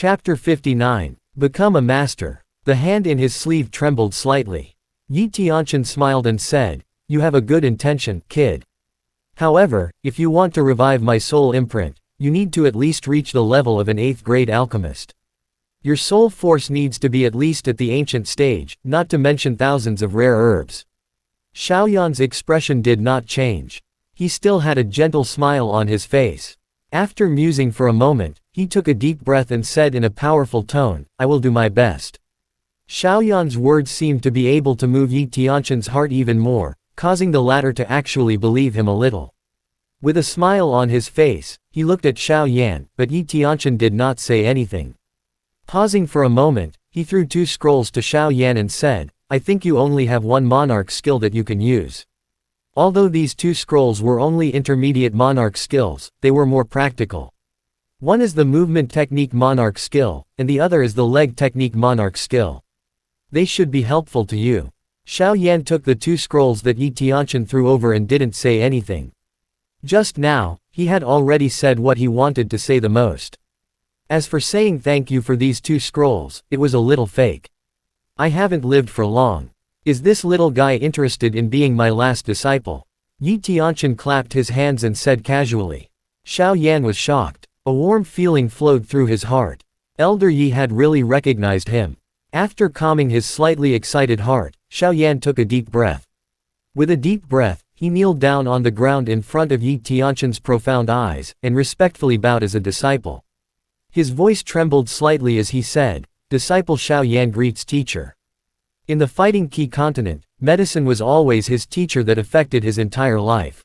Chapter 59. Become a Master. The hand in his sleeve trembled slightly. Yi Tianqian smiled and said, "You have a good intention, kid. However, if you want to revive my soul imprint, you need to at least reach the level of an 8th grade alchemist. Your soul force needs to be at least at the ancient stage, not to mention thousands of rare herbs." Xiaoyan's expression did not change. He still had a gentle smile on his face. After musing for a moment, he took a deep breath and said in a powerful tone, "I will do my best." Xiaoyan's words seemed to be able to move Yi Tianqian's heart even more, causing the latter to actually believe him a little. With a smile on his face, he looked at Xiaoyan, but Yi Tianqian did not say anything. Pausing for a moment, he threw 2 scrolls to Xiaoyan and said, "I think you only have one monarch skill that you can use." Although these 2 scrolls were only intermediate monarch skills, they were more practical. One is the movement technique monarch skill, and the other is the leg technique monarch skill. They should be helpful to you. Xiaoyan took the 2 scrolls that Yi Tianqian threw over and didn't say anything. Just now, he had already said what he wanted to say the most. As for saying thank you for these 2 scrolls, it was a little fake. I haven't lived for long. Is this little guy interested in being my last disciple? Yi Tianqian clapped his hands and said casually. Xiaoyan was shocked. A warm feeling flowed through his heart. Elder Yi had really recognized him. After calming his slightly excited heart, Xiaoyan took a deep breath. With a deep breath, he kneeled down on the ground in front of Yi Tianqian's profound eyes, and respectfully bowed as a disciple. His voice trembled slightly as he said, "Disciple Xiaoyan greets teacher." In the fighting Qi continent, medicine was always his teacher that affected his entire life.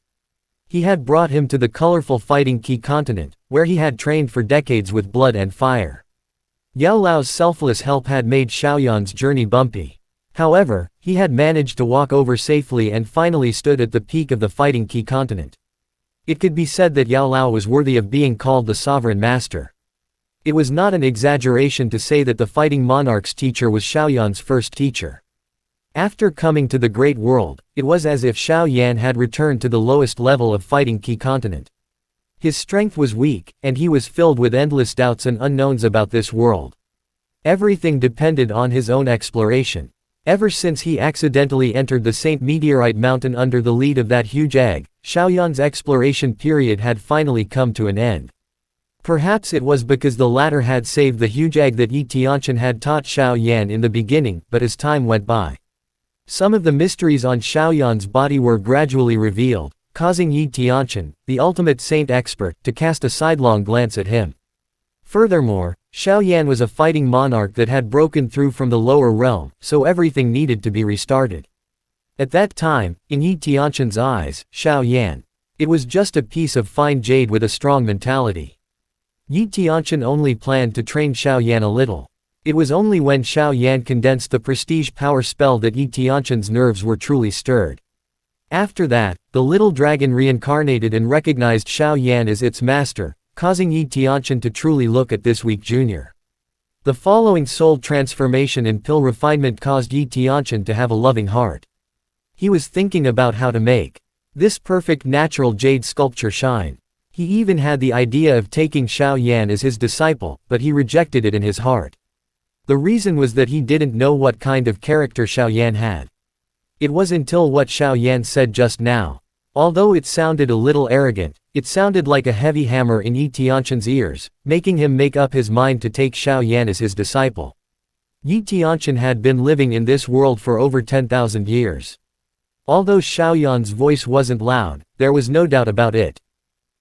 He had brought him to the colorful fighting Qi continent, where he had trained for decades with blood and fire. Yao Lao's selfless help had made Xiaoyan's journey bumpy. However, he had managed to walk over safely and finally stood at the peak of the fighting Qi continent. It could be said that Yao Lao was worthy of being called the sovereign master. It was not an exaggeration to say that the fighting monarch's teacher was Xiaoyan's first teacher. After coming to the great world, it was as if Xiaoyan had returned to the lowest level of fighting Qi continent. His strength was weak, and he was filled with endless doubts and unknowns about this world. Everything depended on his own exploration. Ever since he accidentally entered the Saint Meteorite Mountain under the lead of that huge egg, Xiaoyan's exploration period had finally come to an end. Perhaps it was because the latter had saved the huge egg that Yi Tianqian had taught Xiaoyan in the beginning, but as time went by, some of the mysteries on Xiaoyan's body were gradually revealed, causing Yi Tianqian, the ultimate saint expert, to cast a sidelong glance at him. Furthermore, Xiaoyan was a fighting monarch that had broken through from the lower realm, so everything needed to be restarted. At that time, in Yi Tianqian's eyes, Xiaoyan, it was just a piece of fine jade with a strong mentality. Yi Tianqian only planned to train Xiaoyan a little. It was only when Xiaoyan condensed the prestige power spell that Yi Tianqian's nerves were truly stirred. After that, the little dragon reincarnated and recognized Xiaoyan as its master, causing Yi Tianqian to truly look at this weak junior. The following soul transformation and pill refinement caused Yi Tianqian to have a loving heart. He was thinking about how to make this perfect natural jade sculpture shine. He even had the idea of taking Xiaoyan as his disciple, but he rejected it in his heart. The reason was that he didn't know what kind of character Xiaoyan had. It was until what Xiaoyan said just now. Although it sounded a little arrogant, it sounded like a heavy hammer in Yi Tianqian's ears, making him make up his mind to take Xiaoyan as his disciple. Yi Tianqian had been living in this world for over 10,000 years. Although Xiaoyan's voice wasn't loud, there was no doubt about it.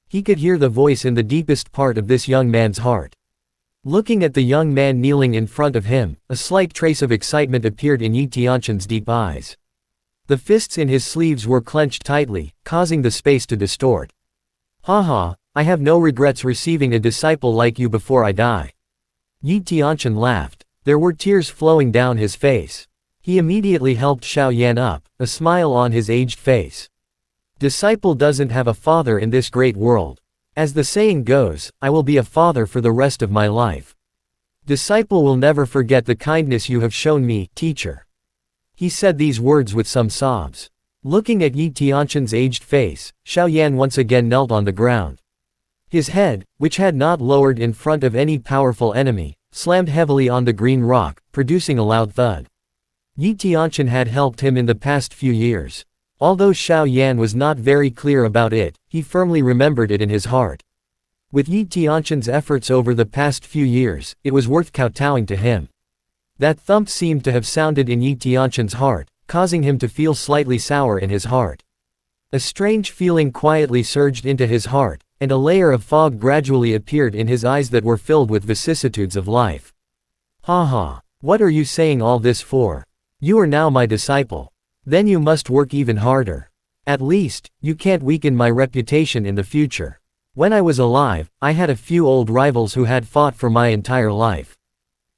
He could hear the voice in the deepest part of this young man's heart. Looking at the young man kneeling in front of him, a slight trace of excitement appeared in Yi Tianqian's deep eyes. The fists in his sleeves were clenched tightly, causing the space to distort. "Haha, I have no regrets receiving a disciple like you before I die." Yi Tianqian laughed. There were tears flowing down his face. He immediately helped Xiaoyan up, a smile on his aged face. "Disciple doesn't have a father in this great world. As the saying goes, I will be a father for the rest of my life. Disciple will never forget the kindness you have shown me, teacher." He said these words with some sobs. Looking at Yi Tianqian's aged face, Xiaoyan once again knelt on the ground. His head, which had not lowered in front of any powerful enemy, slammed heavily on the green rock, producing a loud thud. Yi Tianqian had helped him in the past few years. Although Xiao Yan was not very clear about it, he firmly remembered it in his heart. With Yi Tianqian's efforts over the past few years, it was worth kowtowing to him. That thump seemed to have sounded in Yi Tianqian's heart, causing him to feel slightly sour in his heart. A strange feeling quietly surged into his heart, and a layer of fog gradually appeared in his eyes that were filled with vicissitudes of life. "Ha ha! What are you saying all this for? You are now my disciple. Then you must work even harder. At least, you can't weaken my reputation in the future. When I was alive, I had a few old rivals who had fought for my entire life.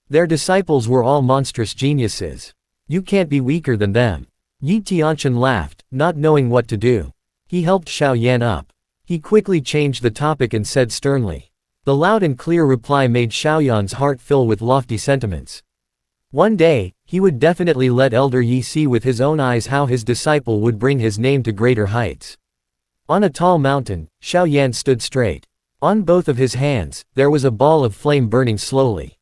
Their disciples were all monstrous geniuses. You can't be weaker than them." Yi Tianqian laughed, not knowing what to do. He helped Xiao Yan up. He quickly changed the topic and said sternly. The loud and clear reply made Xiao Yan's heart fill with lofty sentiments. One day, he would definitely let Elder Yi see with his own eyes how his disciple would bring his name to greater heights. On a tall mountain, Xiao Yan stood straight. On both of his hands, there was a ball of flame burning slowly.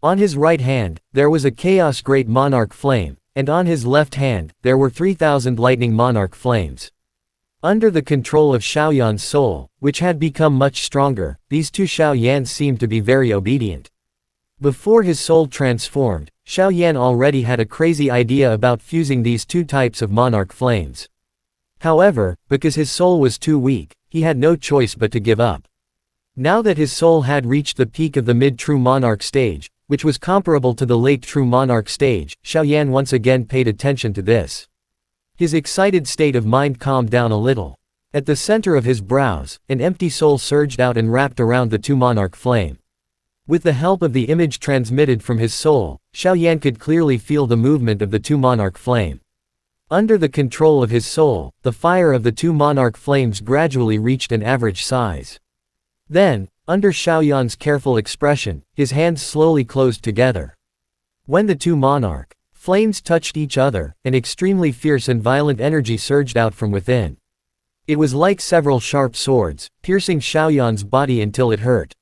On his right hand, there was a chaos great monarch flame, and on his left hand, there were 3,000 lightning monarch flames. Under the control of Xiao Yan's soul, which had become much stronger, these two Xiao Yans seemed to be very obedient. Before his soul transformed, Xiao Yan already had a crazy idea about fusing these two types of monarch flames. However, because his soul was too weak, he had no choice but to give up. Now that his soul had reached the peak of the mid-true monarch stage, which was comparable to the late true monarch stage, Xiao Yan once again paid attention to this. His excited state of mind calmed down a little. At the center of his brows, an empty soul surged out and wrapped around the two monarch flame. With the help of the image transmitted from his soul, Xiao Yan could clearly feel the movement of the two monarch flame. Under the control of his soul, the fire of the two monarch flames gradually reached an average size. Then, under Xiao Yan's careful expression, his hands slowly closed together. When the two monarch flames touched each other, an extremely fierce and violent energy surged out from within. It was like several sharp swords, piercing Xiao Yan's body until it hurt.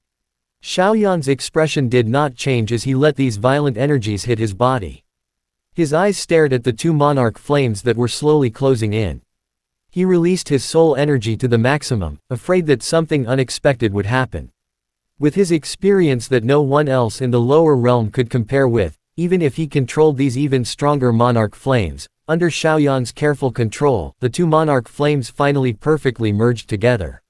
Xiao Yan's expression did not change as he let these violent energies hit his body. His eyes stared at the two monarch flames that were slowly closing in. He released his soul energy to the maximum, afraid that something unexpected would happen. With his experience that no one else in the lower realm could compare with, even if he controlled these even stronger monarch flames, under Xiao Yan's careful control, the two monarch flames finally perfectly merged together.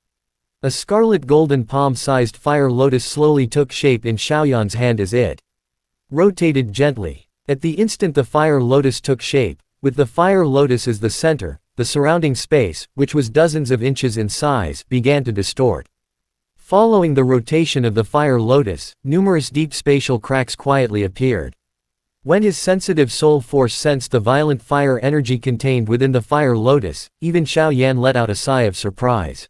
A scarlet golden palm-sized fire lotus slowly took shape in Xiao Yan's hand as it rotated gently. At the instant the fire lotus took shape, with the fire lotus as the center, the surrounding space, which was dozens of inches in size, began to distort. Following the rotation of the fire lotus, numerous deep spatial cracks quietly appeared. When his sensitive soul force sensed the violent fire energy contained within the fire lotus, even Xiao Yan let out a sigh of surprise.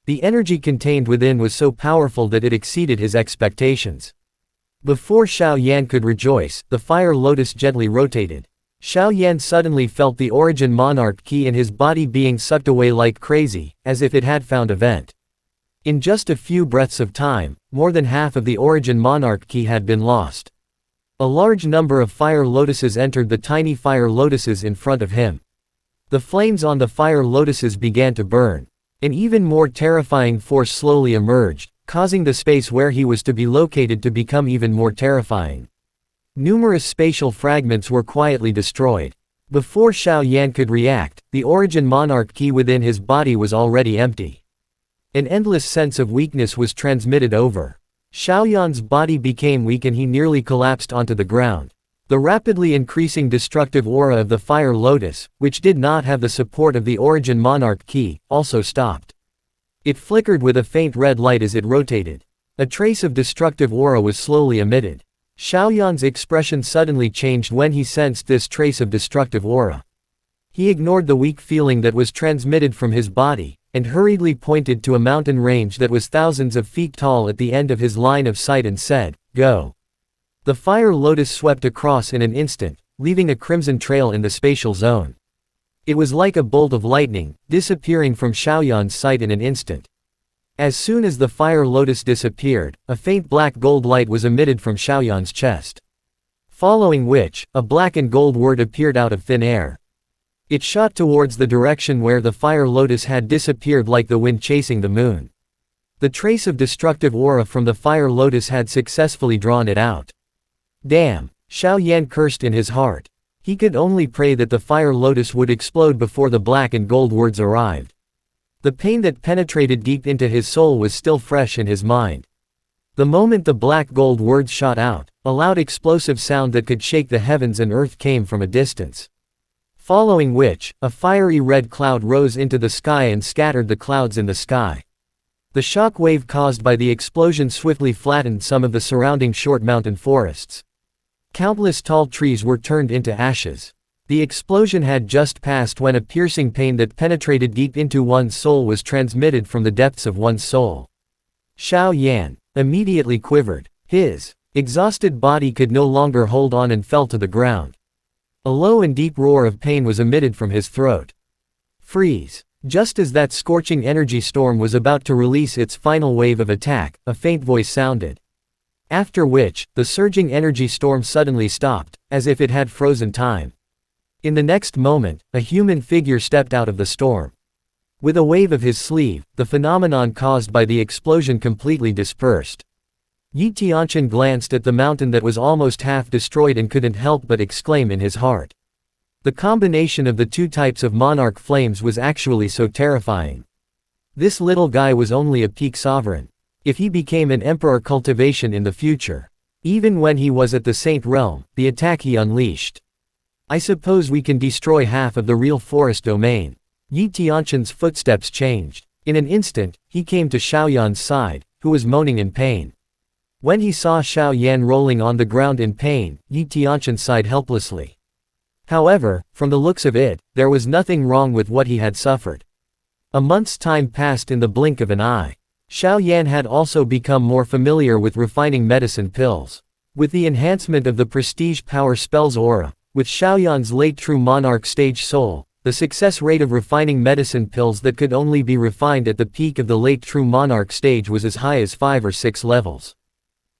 The energy contained within was so powerful that it exceeded his expectations. Before Xiao Yan could rejoice, the fire lotus gently rotated. Xiao Yan suddenly felt the origin monarch key in his body being sucked away like crazy, as if it had found a vent. In just a few breaths of time, more than half of the origin monarch key had been lost. A large number of fire lotuses entered the tiny fire lotuses in front of him. The flames on the fire lotuses began to burn. An even more terrifying force slowly emerged, causing the space where he was to be located to become even more terrifying. Numerous spatial fragments were quietly destroyed. Before Xiao Yan could react, the origin monarch key within his body was already empty. An endless sense of weakness was transmitted over. Xiao Yan's body became weak and he nearly collapsed onto the ground. The rapidly increasing destructive aura of the fire lotus, which did not have the support of the origin monarch key, also stopped. It flickered with a faint red light as it rotated. A trace of destructive aura was slowly emitted. Xiao Yan's expression suddenly changed when he sensed this trace of destructive aura. He ignored the weak feeling that was transmitted from his body, and hurriedly pointed to a mountain range that was thousands of feet tall at the end of his line of sight and said, "Go." The fire lotus swept across in an instant, leaving a crimson trail in the spatial zone. It was like a bolt of lightning, disappearing from Xiao Yan's sight in an instant. As soon as the fire lotus disappeared, a faint black gold light was emitted from Xiaoyan's chest. Following which, a black and gold word appeared out of thin air. It shot towards the direction where the fire lotus had disappeared like the wind chasing the moon. The trace of destructive aura from the fire lotus had successfully drawn it out. Damn, Xiaoyan cursed in his heart. He could only pray that the fire lotus would explode before the black and gold words arrived. The pain that penetrated deep into his soul was still fresh in his mind. The moment the black gold words shot out, a loud explosive sound that could shake the heavens and earth came from a distance. Following which, a fiery red cloud rose into the sky and scattered the clouds in the sky. The shock wave caused by the explosion swiftly flattened some of the surrounding short mountain forests. Countless tall trees were turned into ashes. The explosion had just passed when a piercing pain that penetrated deep into one's soul was transmitted from the depths of one's soul. Xiaoyan immediately quivered. His exhausted body could no longer hold on and fell to the ground. A low and deep roar of pain was emitted from his throat. Freeze! Just as that scorching energy storm was about to release its final wave of attack, a faint voice sounded. After which, the surging energy storm suddenly stopped, as if it had frozen time. In the next moment, a human figure stepped out of the storm. With a wave of his sleeve, the phenomenon caused by the explosion completely dispersed. Yi Tianqian glanced at the mountain that was almost half destroyed and couldn't help but exclaim in his heart. The combination of the two types of monarch flames was actually so terrifying. This little guy was only a peak sovereign. If he became an emperor cultivation in the future, even when he was at the Saint Realm, the attack he unleashed. I suppose we can destroy half of the real forest domain. Yi Tianqian's footsteps changed. In an instant, he came to Xiaoyan's side, who was moaning in pain. When he saw Xiaoyan rolling on the ground in pain, Yi Tianqian sighed helplessly. However, from the looks of it, there was nothing wrong with what he had suffered. A month's time passed in the blink of an eye. Xiaoyan had also become more familiar with refining medicine pills. With the enhancement of the prestige power spells aura, with Xiaoyan's late true monarch stage soul, the success rate of refining medicine pills that could only be refined at the peak of the late true monarch stage was as high as 5 or 6 levels.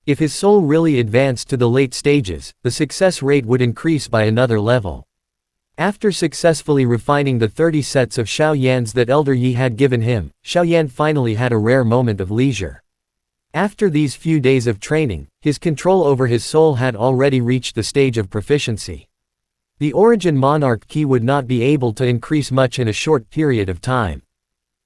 If his soul really advanced to the late stages, the success rate would increase by another level. After successfully refining the 30 sets of Xiaoyans that Elder Yi had given him, Xiaoyan finally had a rare moment of leisure. After these few days of training, his control over his soul had already reached the stage of proficiency. The origin monarch key would not be able to increase much in a short period of time.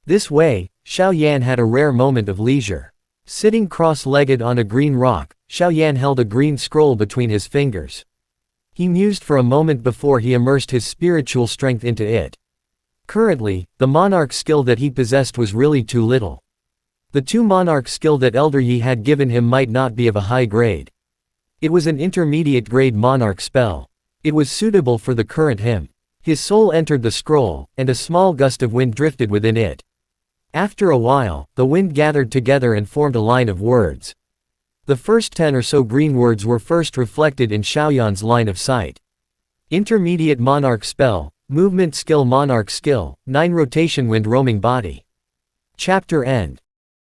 This way, Xiaoyan had a rare moment of leisure. Sitting cross-legged on a green rock, Xiaoyan held a green scroll between his fingers. He mused for a moment before he immersed his spiritual strength into it. Currently, the monarch skill that he possessed was really too little. The 2 monarch skill that Elder Yi had given him might not be of a high grade. It was an intermediate grade monarch spell. It was suitable for the current him. His soul entered the scroll, and a small gust of wind drifted within it. After a while, the wind gathered together and formed a line of words. The first 10 or so green words were first reflected in Xiaoyan's line of sight. Intermediate monarch spell, movement skill monarch skill, 9 rotation wind roaming body. Chapter end.